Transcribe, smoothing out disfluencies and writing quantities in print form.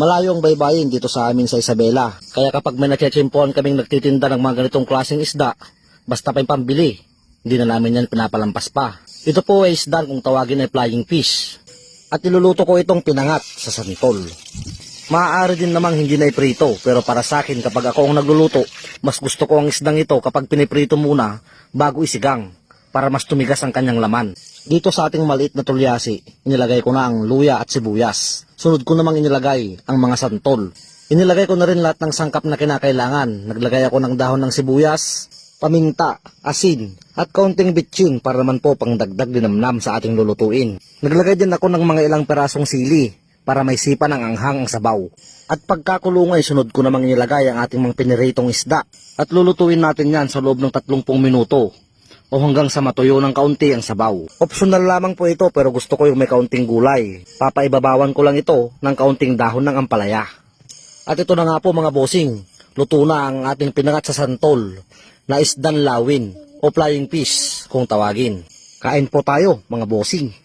Malayo ang baybayin dito sa amin sa Isabela. Kaya kapag may nakechimpuan kaming nagtitinda ng mga ganitong klaseng isda, basta pa yung pambili, hindi na namin yan pinapalampas pa. Ito po ay isda kung tawagin ay flying fish. At niluluto ko itong pinangat sa santol. Maaari din namang hindi na iprito, pero para sa akin kapag ako ang nagluluto, mas gusto ko ang isdang ito kapag piniprito muna bago isigang, para mas tumigas ang kanyang laman. Dito sa ating maliit na tulyasi, inilagay ko na ang luya at sibuyas. Sunod ko namang inilagay ang mga santol. Inilagay ko na rin lahat ng sangkap na kinakailangan. Naglagay ako ng dahon ng sibuyas, paminta, asin, at kaunting bitchin para naman po pang dagdag dinamnam sa ating lulutuin. Naglagay din ako ng mga ilang perasong sili para may sipa ng anghang ang sabaw. At pagkakulong ay sunod ko namang inilagay ang ating mga piniritong isda. At lulutuin natin yan sa loob ng 30 minuto o hanggang sa matuyo ng kaunti ang sabaw. Optional lamang po ito pero gusto ko yung may kaunting gulay. Papaibabawan ko lang ito ng kaunting dahon ng ampalaya. At ito na nga po mga bossing, luto na ang ating pinangat sa santol na isdan lawin o flying fish kung tawagin. Kain po tayo mga bossing.